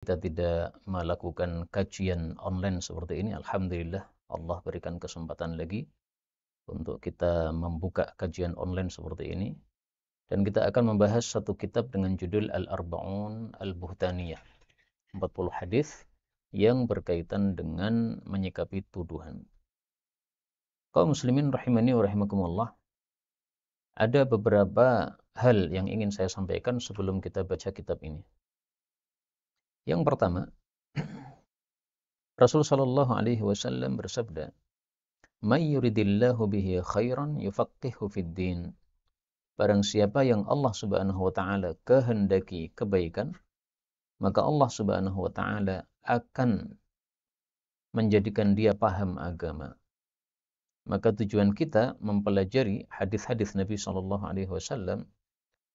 kita tidak melakukan kajian online seperti ini. Alhamdulillah, Allah berikan kesempatan lagi untuk kita membuka kajian online seperti ini. Dan kita akan membahas satu kitab dengan judul Al-Arba'un Al-Buhtaniyah. 40 hadis yang berkaitan dengan menyikapi tuduhan. Kaum muslimin rahimani wa rahimakumullah, ada beberapa hal yang ingin saya sampaikan sebelum kita baca kitab ini. Yang pertama, Rasul sallallahu alaihi wasallam bersabda, "May yuridillahu bihi khairan yufaqihu fid din." Barang siapa yang Allah Subhanahu wa taala kehendaki kebaikan, maka Allah Subhanahu wa taala akan menjadikan dia paham agama. Maka tujuan kita mempelajari hadis-hadis Nabi sallallahu alaihi wasallam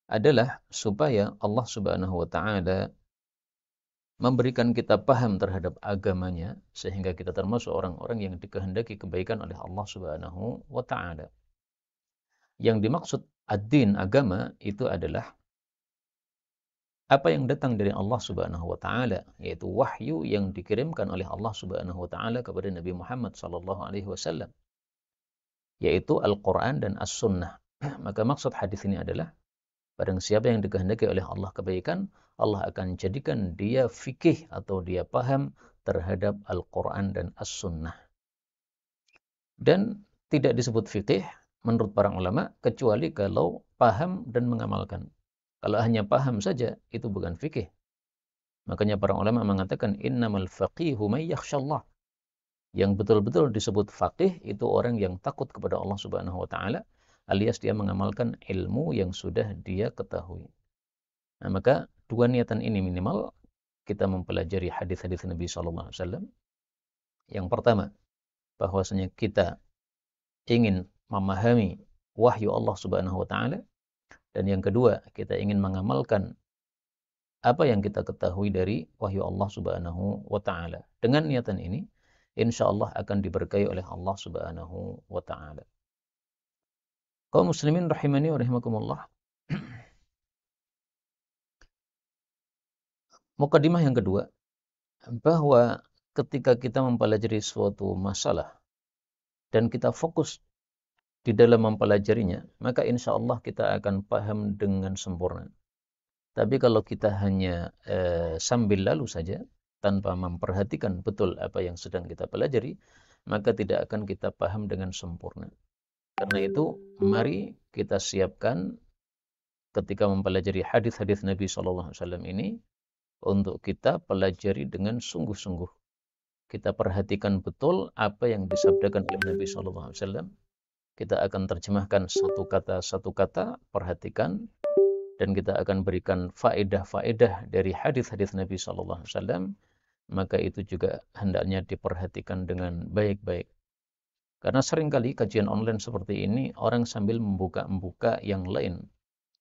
adalah supaya Allah Subhanahu wa taala memberikan kita paham terhadap agamanya, sehingga kita termasuk orang-orang yang dikehendaki kebaikan oleh Allah Subhanahu wa taala. Yang dimaksud ad-din, agama, itu adalah apa yang datang dari Allah Subhanahu wa taala, yaitu wahyu yang dikirimkan oleh Allah Subhanahu wa taala kepada Nabi Muhammad sallallahu alaihi wasallam, yaitu Al-Qur'an dan As-Sunnah. Maka maksud hadis ini adalah barang siapa yang dikehendaki oleh Allah kebaikan, Allah akan jadikan dia fikih atau dia paham terhadap Al-Quran dan As-Sunnah. Dan tidak disebut fikih menurut para ulama kecuali kalau paham dan mengamalkan. Kalau hanya paham saja, itu bukan fikih. Makanya para ulama mengatakan innamal faqihu may yakhshallah. Yang betul-betul disebut faqih itu orang yang takut kepada Allah Subhanahu wa taala, alias dia mengamalkan ilmu yang sudah dia ketahui. Nah, maka dua niatan ini minimal kita mempelajari hadis-hadis Nabi sallallahu alaihi wasallam. Yang pertama, bahwasanya kita ingin memahami wahyu Allah Subhanahu wa taala, dan yang kedua, kita ingin mengamalkan apa yang kita ketahui dari wahyu Allah Subhanahu wa taala. Dengan niatan ini, insyaallah akan diberkahi oleh Allah Subhanahu wa taala. Kaum muslimin rahimani wa rahimakumullah. Mukadimah yang kedua, bahwa ketika kita mempelajari suatu masalah dan kita fokus di dalam mempelajarinya, maka insya Allah kita akan paham dengan sempurna. Tapi kalau kita hanya sambil lalu saja, tanpa memperhatikan betul apa yang sedang kita pelajari, maka tidak akan kita paham dengan sempurna. Karena itu, mari kita siapkan ketika mempelajari hadis-hadis Nabi SAW ini, untuk kita pelajari dengan sungguh-sungguh. Kita perhatikan betul apa yang disabdakan oleh Nabi SAW. Kita akan terjemahkan satu kata, perhatikan, dan kita akan berikan faedah-faedah dari hadis-hadis Nabi SAW. Maka itu juga hendaknya diperhatikan dengan baik-baik. Karena seringkali kajian online seperti ini, orang sambil membuka-buka yang lain.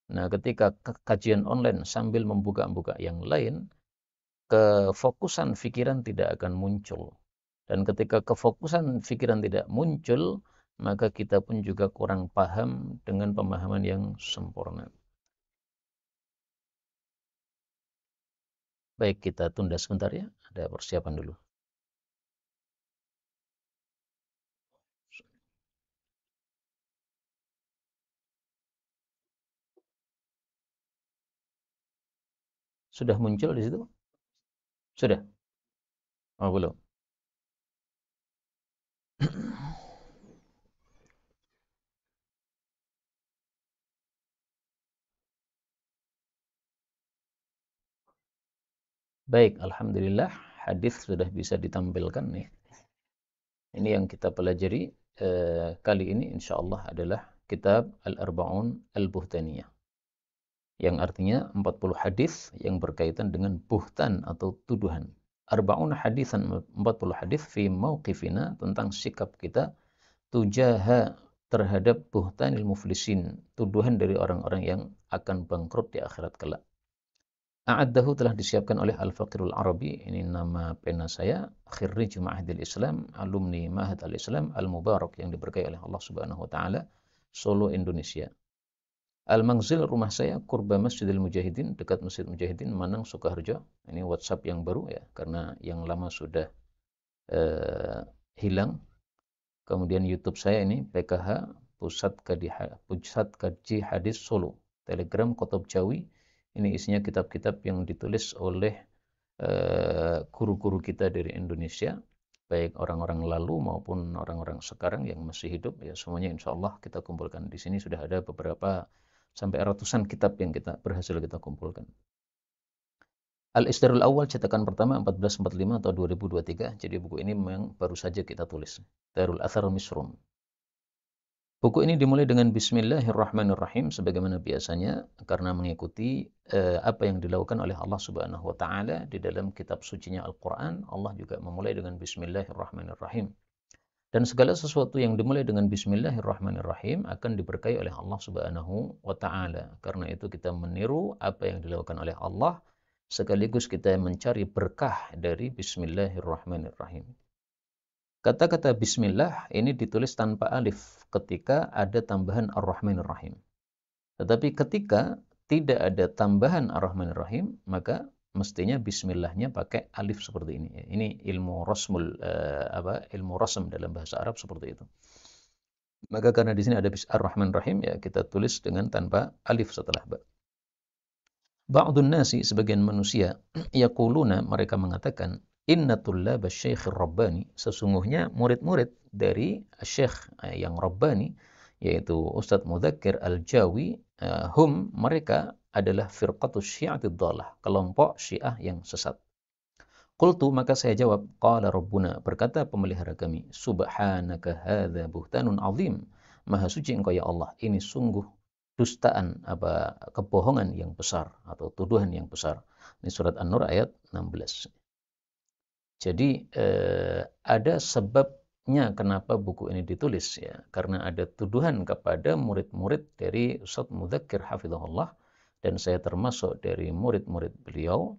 Nah, ketika kajian online sambil membuka-buka yang lain, kefokusan pikiran tidak akan muncul. Dan ketika kefokusan pikiran tidak muncul, maka kita pun juga kurang paham dengan pemahaman yang sempurna. Baik, kita tunda sebentar ya. Ada persiapan dulu. Sudah muncul di situ? Sudah? Oh, belum. Baik, alhamdulillah hadis sudah bisa ditampilkan nih. Ini yang kita pelajari kali ini insyaallah adalah kitab Al-Arba'un Al-Buhtaniyah, yang artinya 40 hadis yang berkaitan dengan buhtan atau tuduhan. Arba'un hadisan, 40 hadis fi mauqifina, tentang sikap kita tujaha terhadap buhtanil muflisin, tuduhan dari orang-orang yang akan bangkrut di akhirat kelak. A'addahu, telah disiapkan oleh Al-Faqirul Arabi, ini nama pena saya, khirrij Ma'hadil Islam, alumni Ma'had al-Islam Al-Mubarak yang diberkahi oleh Allah Subhanahu wa taala, Solo, Indonesia. Al-Mangzil rumah saya Qurba Masjidil Mujahidin, dekat Masjid Mujahidin Manang Sukoharjo. Ini WhatsApp yang baru ya, karena yang lama sudah eh, hilang. Kemudian YouTube saya ini PKH Pusat Kaji Hadis Solo. Telegram Kotob Jawi. Ini isinya kitab-kitab yang ditulis oleh guru-guru kita dari Indonesia, baik orang-orang lalu maupun orang-orang sekarang yang masih hidup ya, semuanya insya Allah kita kumpulkan di sini. Sudah ada beberapa sampai ratusan kitab yang berhasil kita kumpulkan. Al-Isdarul Awal cetakan pertama 1445 atau 2023. Jadi buku ini memang baru saja kita tulis. Darul Athar Misrum. Buku ini dimulai dengan Bismillahirrahmanirrahim sebagaimana biasanya, karena mengikuti apa yang dilakukan oleh Allah Subhanahu wa taala di dalam kitab sucinya Al-Qur'an. Allah juga memulai dengan Bismillahirrahmanirrahim. Dan segala sesuatu yang dimulai dengan Bismillahirrahmanirrahim akan diberkahi oleh Allah Subhanahu wa taala. Karena itu kita meniru apa yang dilakukan oleh Allah, sekaligus kita mencari berkah dari Bismillahirrahmanirrahim. Kata-kata Bismillah ini ditulis tanpa alif ketika ada tambahan Ar-Rahmanir-Rahim. Tetapi ketika tidak ada tambahan Ar-Rahmanir-Rahim, maka mestinya Bismillahnya pakai alif seperti ini. Ini ilmu ilmu rasm dalam bahasa Arab seperti itu. Maka karena di sini ada Ar-Rahman-Rahim, ya kita tulis dengan tanpa alif setelah ba. Ba'dun nasi, sebagian manusia, yaquluna, mereka mengatakan, inna tullaba syekhir rabbani, sesungguhnya murid-murid dari syekh yang rabbani, yaitu Ustadz Mudzakkir Al-Jawi, mereka adalah firqatus syi'atid dhalah, kelompok syiah yang sesat. Qultu, maka saya jawab, qala rabbuna, berkata pemelihara kami, subhanaka hadza buhtanun azim, maha suci engkau ya Allah, ini sungguh dustaan, kebohongan yang besar atau tuduhan yang besar. Ini surat An-Nur ayat 16. Jadi ada sebabnya kenapa buku ini ditulis ya, karena ada tuduhan kepada murid-murid dari Ustadz Mudzakkir hafizahullah, dan saya termasuk dari murid-murid beliau,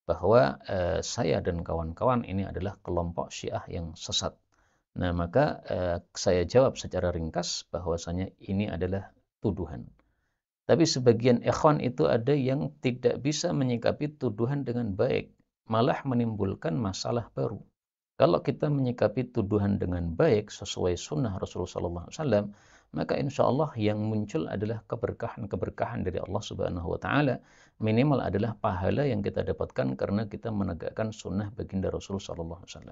bahwa saya dan kawan-kawan ini adalah kelompok Syiah yang sesat. Nah, maka saya jawab secara ringkas bahwasanya ini adalah tuduhan. Tapi sebagian ikhwan itu ada yang tidak bisa menyikapi tuduhan dengan baik, malah menimbulkan masalah baru. Kalau kita menyikapi tuduhan dengan baik sesuai sunnah Rasulullah SAW, maka insya Allah yang muncul adalah keberkahan-keberkahan dari Allah Subhanahu wa taala. Minimal adalah pahala yang kita dapatkan karena kita menegakkan sunnah baginda Rasulullah SAW.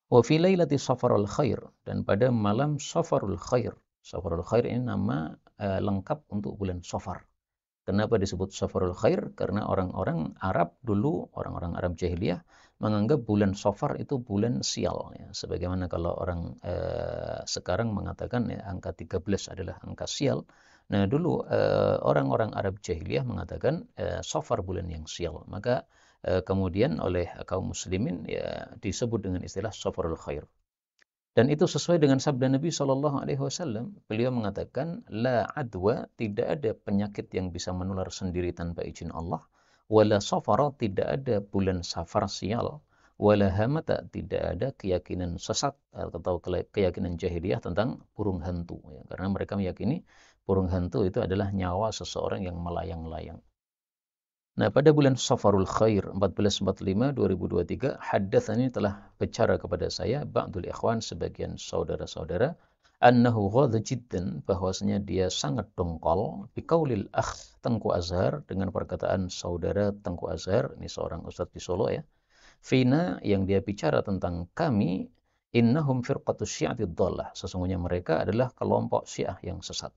Wa fi lailati safarul khair, dan pada malam safarul khair. Safarul khair ini nama lengkap untuk bulan Safar. Kenapa disebut Safarul Khair? Karena orang-orang Arab dulu, orang-orang Arab jahiliyah, menganggap bulan Safar itu bulan sial. Ya. Sebagaimana kalau orang sekarang mengatakan ya, angka 13 adalah angka sial. Nah dulu orang-orang Arab jahiliyah mengatakan Safar bulan yang sial. Maka kemudian oleh kaum muslimin ya, disebut dengan istilah Safarul Khair. Dan itu sesuai dengan sabda Nabi SAW. Beliau mengatakan, la adwa, tidak ada penyakit yang bisa menular sendiri tanpa izin Allah. Wala safara, tidak ada bulan safar sial. Wala hamata, tidak ada keyakinan sesat atau keyakinan jahiliyah tentang burung hantu. Ya, karena mereka meyakini burung hantu itu adalah nyawa seseorang yang melayang-layang. Nah, pada bulan Safarul Khair 1445-2023, haddatsani, telah bicara kepada saya ba'dul ikhwan, sebagian saudara-saudara, annahu ghadha jiddan, bahwasanya dia sangat dongkol, biqaulil akh Tengku Azhar, dengan perkataan saudara Tengku Azhar, ini seorang ustadz di Solo ya, fina, yang dia bicara tentang kami, innahum firqatus syi'atid dhalah, sesungguhnya mereka adalah kelompok Syiah yang sesat.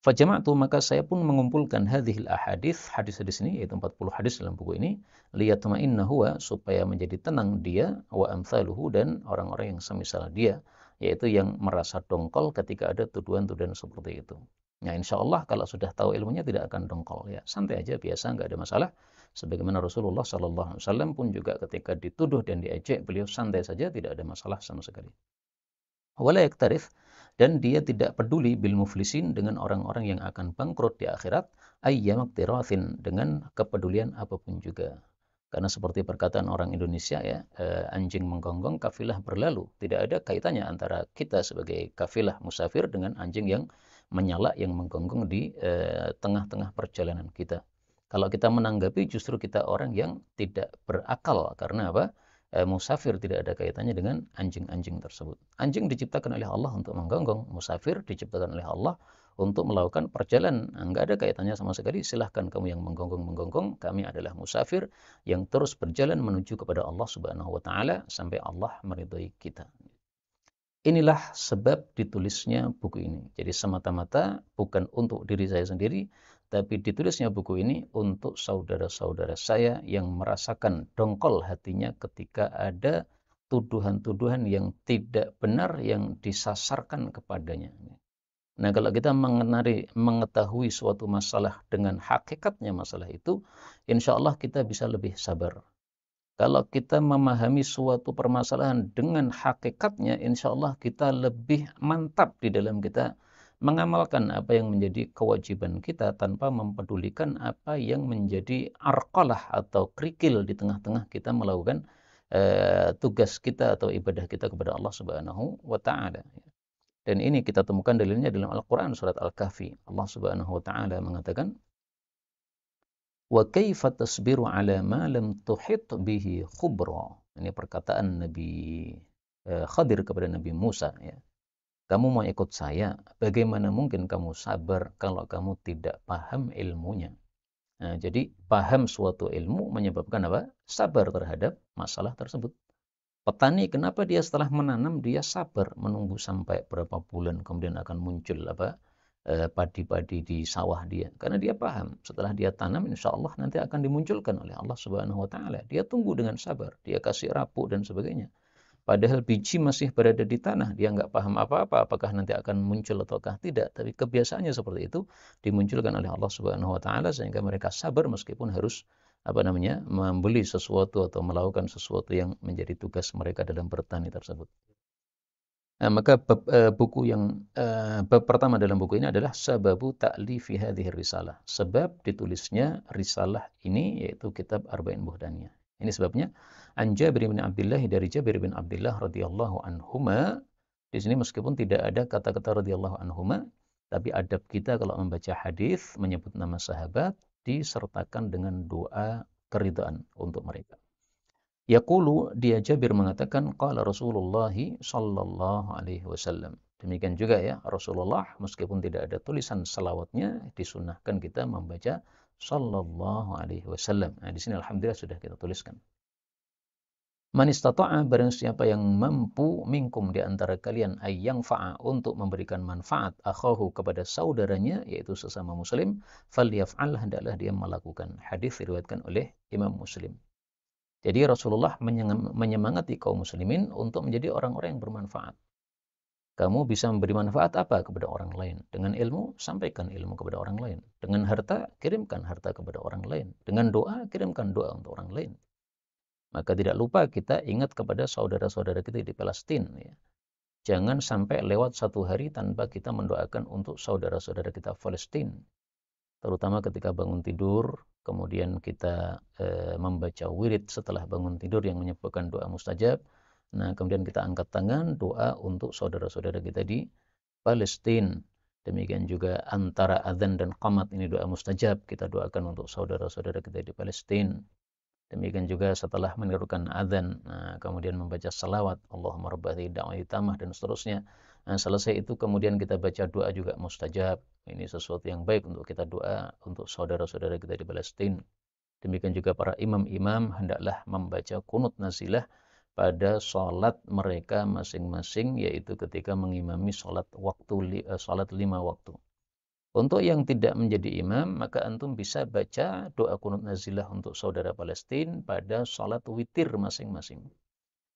Fajama'tu, maka saya pun mengumpulkan hadhil ahadits, hadis-hadis ini, yaitu 40 hadis dalam buku ini, liyatma'inna huwa, supaya menjadi tenang dia, wa amthaluhu, dan orang-orang yang semisal dia, yaitu yang merasa dongkol ketika ada tuduhan-tuduhan seperti itu. Nah, insya Allah kalau sudah tahu ilmunya tidak akan dongkol ya, santai aja, biasa, nggak ada masalah. Sebagaimana Rasulullah SAW pun juga ketika dituduh dan diejek, beliau santai saja, tidak ada masalah sama sekali. Wala yaktarif, dan dia tidak peduli bil muflisin, dengan orang-orang yang akan bangkrut di akhirat, ayyamaqtirathin, dengan kepedulian apapun juga. Karena seperti perkataan orang Indonesia ya, anjing menggonggong, kafilah berlalu. Tidak ada kaitannya antara kita sebagai kafilah musafir dengan anjing yang menyala yang menggonggong di tengah-tengah perjalanan kita. Kalau kita menanggapi justru kita orang yang tidak berakal. Karena apa? Musafir tidak ada kaitannya dengan anjing-anjing tersebut. Anjing diciptakan oleh Allah untuk menggonggong. Musafir diciptakan oleh Allah untuk melakukan perjalanan. Enggak ada kaitannya sama sekali. Silahkan kamu yang menggonggong-menggonggong. Kami adalah musafir yang terus berjalan menuju kepada Allah Subhanahu wa taala sampai Allah meridhai kita. Inilah sebab ditulisnya buku ini. Jadi semata-mata bukan untuk diri saya sendiri, tapi ditulisnya buku ini untuk saudara-saudara saya yang merasakan dongkol hatinya ketika ada tuduhan-tuduhan yang tidak benar yang disasarkan kepadanya. Nah, kalau kita mengetahui suatu masalah dengan hakikatnya masalah itu, insya Allah kita bisa lebih sabar. Kalau kita memahami suatu permasalahan dengan hakikatnya, insya Allah kita lebih mantap di dalam kita mengamalkan apa yang menjadi kewajiban kita tanpa mempedulikan apa yang menjadi arqalah atau kerikil di tengah-tengah kita melakukan tugas kita atau ibadah kita kepada Allah Subhanahu wa taala. Dan ini kita temukan dalilnya dalam Al-Qur'an surat Al-Kahfi. Allah Subhanahu wa taala mengatakan, wa kaifa tasbiru ala ma lam tuhit bihi khubra. Ini perkataan Nabi Khadir kepada Nabi Musa, ya. Kamu mau ikut saya, bagaimana mungkin kamu sabar kalau kamu tidak paham ilmunya? Nah, jadi paham suatu ilmu menyebabkan apa? Sabar terhadap masalah tersebut. Petani kenapa dia setelah menanam dia sabar menunggu sampai berapa bulan kemudian akan muncul apa? Padi-padi di sawah dia, karena dia paham setelah dia tanam insya Allah nanti akan dimunculkan oleh Allah Subhanahu wa taala. Dia tunggu dengan sabar, dia kasih rapuk dan sebagainya. Padahal biji masih berada di tanah, dia nggak paham apa-apa apakah nanti akan muncul ataukah tidak, tapi kebiasaannya seperti itu dimunculkan oleh Allah Subhanahu wa taala sehingga mereka sabar meskipun harus membeli sesuatu atau melakukan sesuatu yang menjadi tugas mereka dalam bertani tersebut. Nah, maka bab pertama dalam buku ini adalah sababu ta'lifi hadhihi risalah. Sebab ditulisnya risalah ini yaitu kitab Arba'in Buhdaniyah. Ini sebabnya an Jabir bin Abdullah, dari Jabir bin Abdullah radhiyallahu anhuma. Di sini meskipun tidak ada kata-kata radhiyallahu anhuma, tapi adab kita kalau membaca hadis menyebut nama sahabat disertakan dengan doa keridhaan untuk mereka. Yaqulu, dia Jabir mengatakan, qala Rasulullah sallallahu alaihi wasallam. Demikian juga ya, Rasulullah meskipun tidak ada tulisan salawatnya, disunahkan kita membaca sallallahu alaihi wasallam. Nah, di sini alhamdulillah sudah kita tuliskan. Man istata'a, barang siapa yang mampu minkum di antara kalian ayyang fa'a, untuk memberikan manfaat akhahu kepada saudaranya yaitu sesama muslim, falyaf'al, hendaklah dia melakukan. Hadis diriwayatkan oleh Imam Muslim. Jadi Rasulullah menyemangati kaum muslimin untuk menjadi orang-orang yang bermanfaat. Kamu bisa memberi manfaat apa kepada orang lain? Dengan ilmu, sampaikan ilmu kepada orang lain. Dengan harta, kirimkan harta kepada orang lain. Dengan doa, kirimkan doa untuk orang lain. Maka tidak lupa kita ingat kepada saudara-saudara kita di Palestina. Ya. Jangan sampai lewat satu hari tanpa kita mendoakan untuk saudara-saudara kita Palestina. Terutama ketika bangun tidur, kemudian kita membaca wirid setelah bangun tidur yang menyebabkan doa mustajab. Nah, kemudian kita angkat tangan doa untuk saudara-saudara kita di Palestina. Demikian juga antara adzan dan qamat, ini doa mustajab, kita doakan untuk saudara-saudara kita di Palestina. Demikian juga setelah menirukan adzan, nah, kemudian membaca salawat, Allahumma rabbati da'wati tamah dan seterusnya. Nah, selesai itu kemudian kita baca doa juga mustajab. Ini sesuatu yang baik untuk kita doa untuk saudara-saudara kita di Palestina. Demikian juga para imam-imam hendaklah membaca kunut nazilah pada sholat mereka masing-masing, yaitu ketika mengimami sholat lima waktu. Untuk yang tidak menjadi imam, maka antum bisa baca doa kunut nazilah untuk saudara Palestina pada sholat witir masing-masing.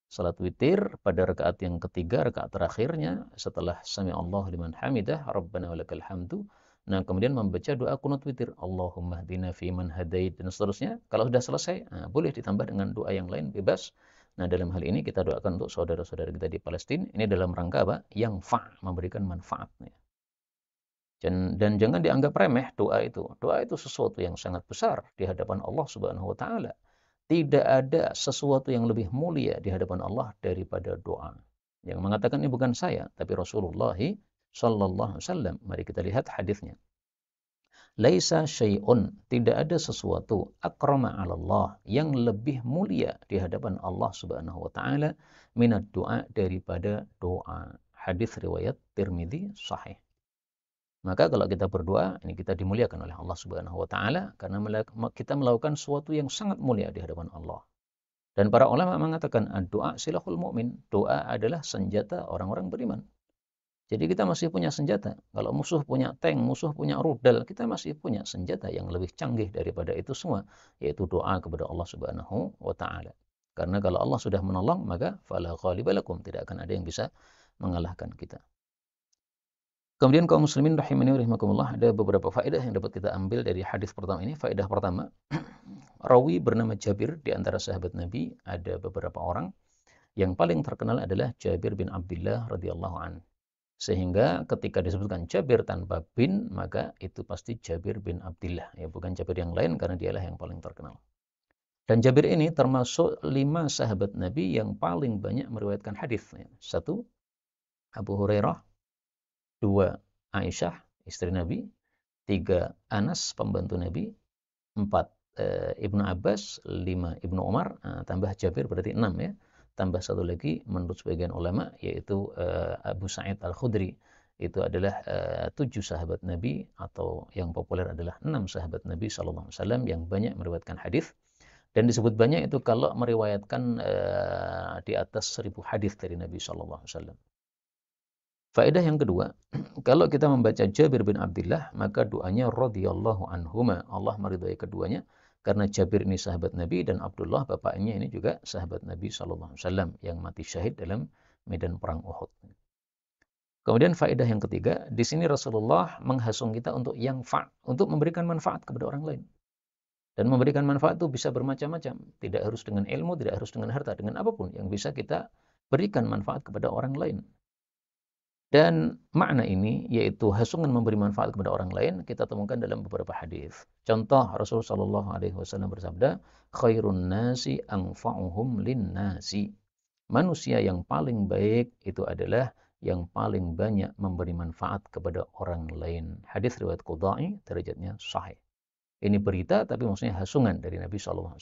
Salat witir pada rakaat yang ketiga, rakaat terakhirnya setelah sami Allahu liman hamidah, Rabbana walakal hamdu. Nah, kemudian membaca doa kunut witir, Allahumma hdina fi man hadait dan seterusnya. Kalau sudah selesai, boleh ditambah dengan doa yang lain, bebas. Nah, dalam hal ini kita doakan untuk saudara-saudara kita di Palestina. Ini dalam rangka apa? Yang memberikan manfaat. Dan jangan dianggap remeh doa itu. Doa itu sesuatu yang sangat besar di hadapan Allah Subhanahu wa taala. Tidak ada sesuatu yang lebih mulia di hadapan Allah daripada doa. Yang mengatakan ini bukan saya, tapi Rasulullah sallallahu alaihi wasallam. Mari kita lihat hadisnya. Laisa syai'un, tidak ada sesuatu akrama 'ala Allah yang lebih mulia di hadapan Allah Subhanahu wa taala minad du'a, daripada doa. Hadis riwayat Tirmidzi sahih. Maka kalau kita berdoa, ini kita dimuliakan oleh Allah Subhanahu wa taala karena kita melakukan sesuatu yang sangat mulia di hadapan Allah. Dan para ulama mengatakan doa silahul mu'min, doa adalah senjata orang-orang beriman. Jadi kita masih punya senjata. Kalau musuh punya tank, musuh punya rudal, kita masih punya senjata yang lebih canggih daripada itu semua, yaitu doa kepada Allah Subhanahu wa taala. Karena kalau Allah sudah menolong, maka fala ghaliba lakum, tidak akan ada yang bisa mengalahkan kita. Kemudian kaum muslimin rahimani wa rahimakumullah, ada beberapa faedah yang dapat kita ambil dari hadis pertama ini. Faedah pertama, rawi bernama Jabir di antara sahabat Nabi, ada beberapa orang. Yang paling terkenal adalah Jabir bin Abdullah radhiyallahu anhu. Sehingga ketika disebutkan Jabir tanpa bin, maka itu pasti Jabir bin Abdullah, ya, bukan Jabir yang lain, karena dialah yang paling terkenal. Dan Jabir ini termasuk 5 sahabat Nabi yang paling banyak meriwayatkan hadis. Satu, Abu Hurairah. 2, Aisyah, istri Nabi. 3, Anas, pembantu Nabi. 4, Ibnu Abbas. 5, Ibnu Umar. Tambah Jabir berarti 6 ya. Tambah satu lagi menurut sebagian ulama, yaitu Abu Sa'id Al-Khudri. Itu adalah 7 sahabat Nabi, atau yang populer adalah 6 sahabat Nabi SAW yang banyak meriwayatkan hadis. Dan disebut banyak itu kalau meriwayatkan di atas 1000 hadis dari Nabi SAW. Faedah yang kedua, kalau kita membaca Jabir bin Abdullah, maka doanya radhiyallahu anhuma, Allah meridhai keduanya, karena Jabir ini sahabat Nabi dan Abdullah bapaknya ini juga sahabat Nabi SAW yang mati syahid dalam medan perang Uhud. Kemudian faedah yang ketiga, di sini Rasulullah menghasung kita untuk untuk memberikan manfaat kepada orang lain. Dan memberikan manfaat itu bisa bermacam-macam, tidak harus dengan ilmu, tidak harus dengan harta, dengan apapun yang bisa kita berikan manfaat kepada orang lain. Dan makna ini, yaitu hasungan memberi manfaat kepada orang lain, kita temukan dalam beberapa hadis. Contoh, Rasulullah SAW bersabda, khairun nasi anfa'uhum lin nasi. Manusia yang paling baik itu adalah yang paling banyak memberi manfaat kepada orang lain. Hadis riwayat Qudai, derajatnya sahih. Ini berita, tapi maksudnya hasungan dari Nabi SAW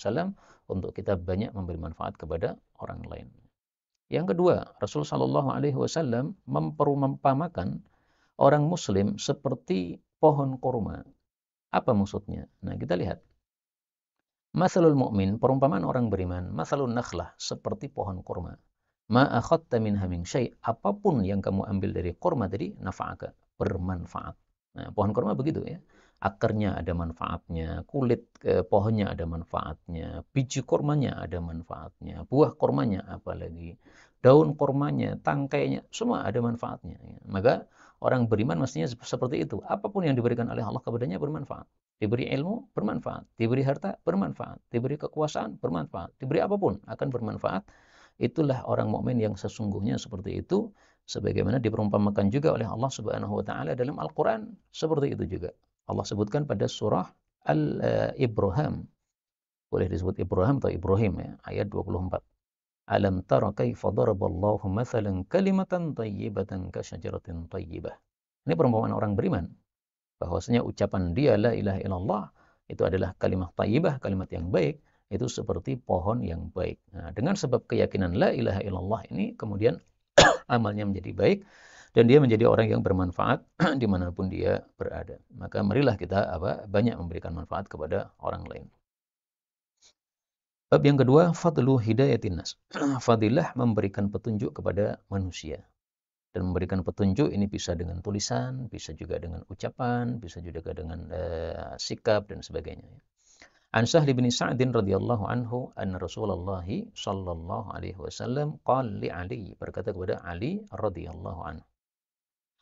untuk kita banyak memberi manfaat kepada orang lain. Yang kedua, Rasulullah SAW memperumpamakan orang Muslim seperti pohon kurma. Apa maksudnya? Nah, kita lihat. Mathalul mu'min, perumpamaan orang beriman, mathalun nakhlah, seperti pohon kurma. Ma akhadta minha min syai', apapun yang kamu ambil dari kurma tadi, nafa'aka, bermanfaat. Nah, pohon kurma begitu ya. Akarnya ada manfaatnya, kulit pohonnya ada manfaatnya, biji kurmanya ada manfaatnya, buah kurmanya apalagi, daun kurmanya, tangkainya, semua ada manfaatnya. Maka orang beriman mestinya seperti itu. Apapun yang diberikan oleh Allah kepadanya bermanfaat. Diberi ilmu, bermanfaat. Diberi harta, bermanfaat. Diberi kekuasaan, bermanfaat. Diberi apapun, akan bermanfaat. Itulah orang mukmin yang sesungguhnya seperti itu. Sebagaimana diperumpamakan juga oleh Allah Subhanahu wa taala dalam Al-Qur'an, seperti itu juga. Allah sebutkan pada surah Al-Ibrahim. Boleh disebut Ibrahim atau Ibrahim ya, ayat 24. Alam tara kaifa daraballahu mathalan kalimatan thayyibatan ka syajaratin thayyibah. Ini perumpamaan orang beriman. Bahwasanya ucapan dia la ilaha illallah itu adalah kalimat thayyibah, kalimat yang baik, itu seperti pohon yang baik. Nah, dengan sebab keyakinan la ilaha illallah ini kemudian amalnya menjadi baik, dan dia menjadi orang yang bermanfaat dimanapun dia berada. Maka marilah kita banyak memberikan manfaat kepada orang lain. Bab yang kedua, fadlu hidayatin nas. Fadilah memberikan petunjuk kepada manusia. Dan memberikan petunjuk ini bisa dengan tulisan, bisa juga dengan ucapan, bisa juga dengan sikap dan sebagainya. An Sahl bin Sa'din radhiyallahu anhu anna Rasulullah sallallahu alaihi wasallam qala li Ali, berkata kepada Ali radhiyallahu anhu,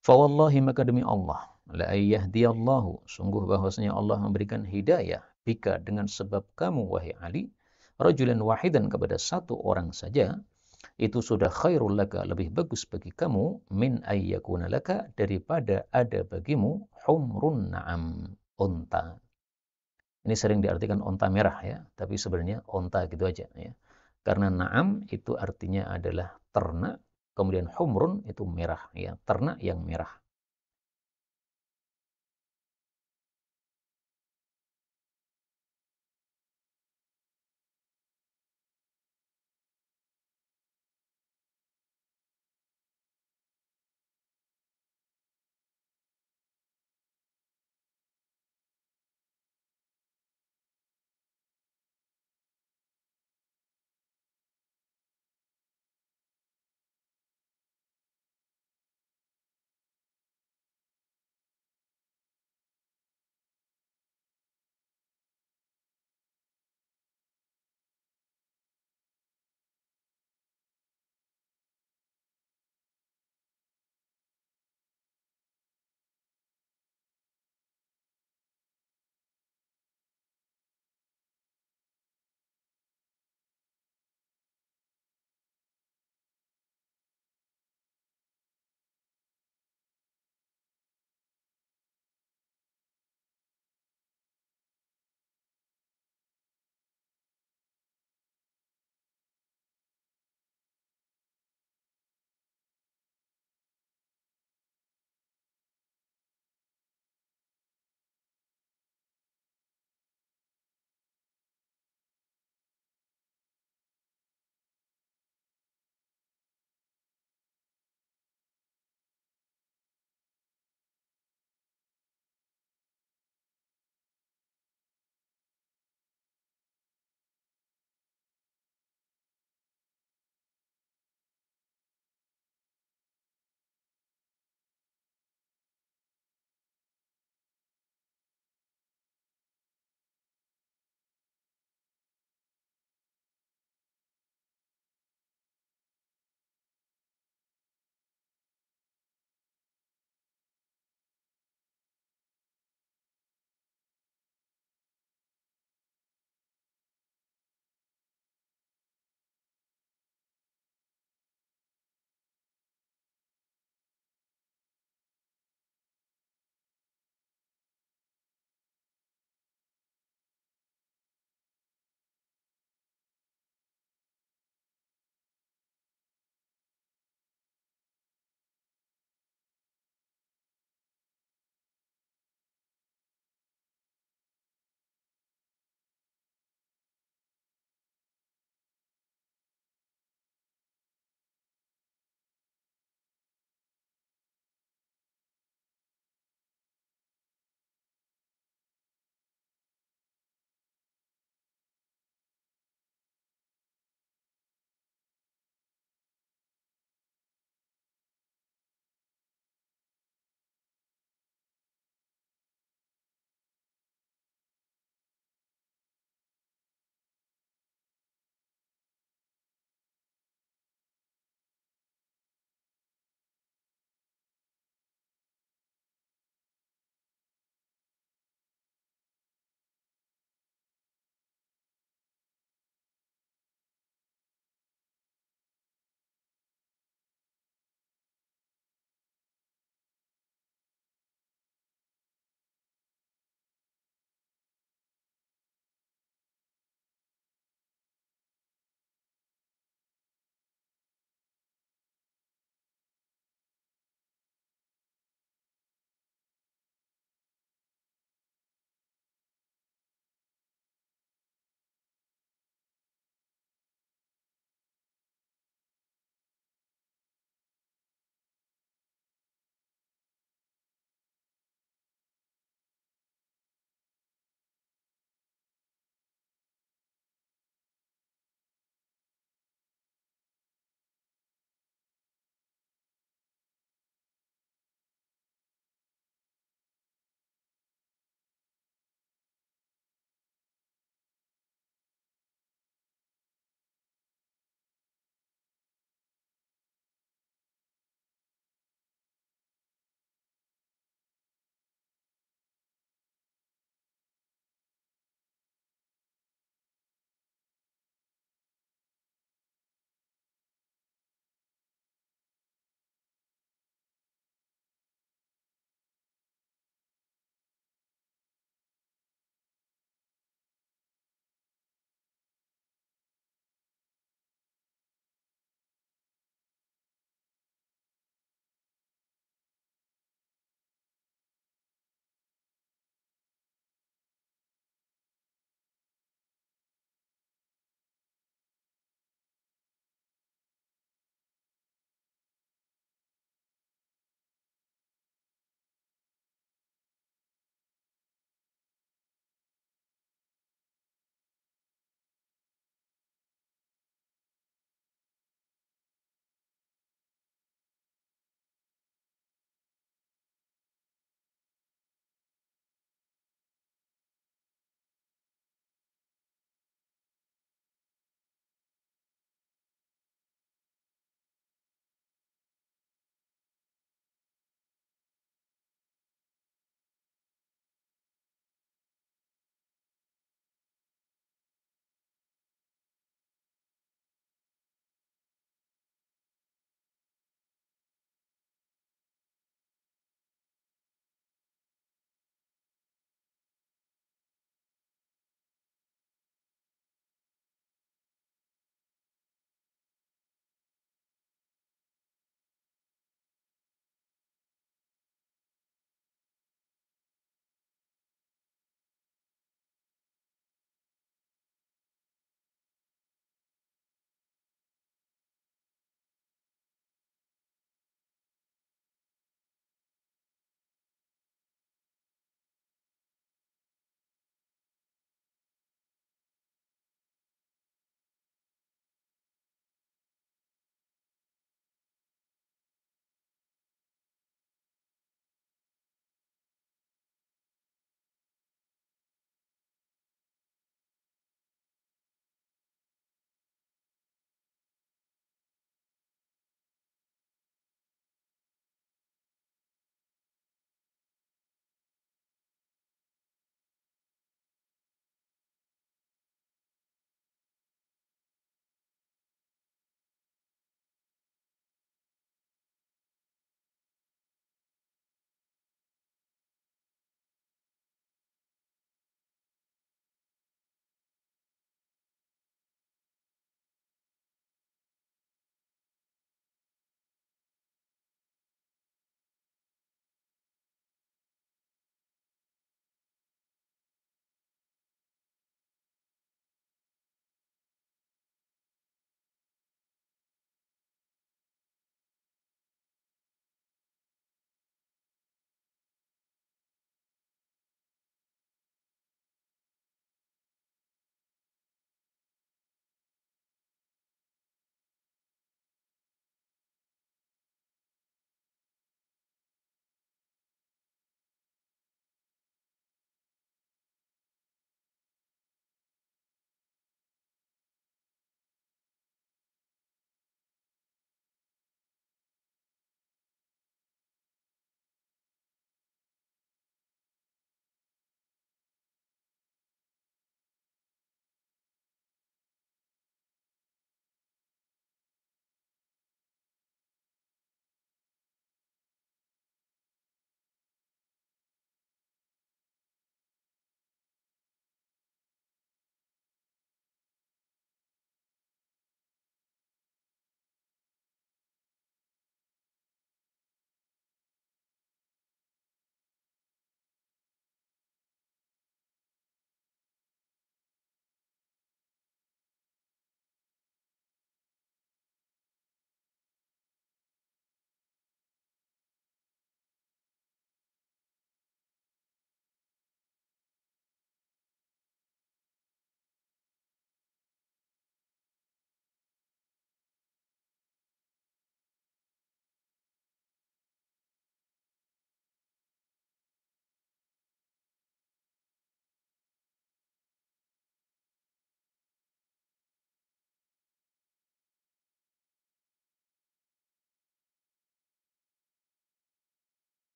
fa wallahi, maka demi Allah, la ayyahdiyallahu, sungguh bahwasanya Allah memberikan hidayah bika, dengan sebab kamu wahai Ali, rajulan wahidan, kepada satu orang saja, itu sudah khairul laka, lebih bagus bagi kamu, min ayyakuna laka, daripada ada bagimu humrun na'am, unta. Ini sering diartikan unta merah ya, tapi sebenarnya unta gitu aja ya. Karena na'am itu artinya adalah ternak, kemudian humrun itu merah ya, ternak yang merah.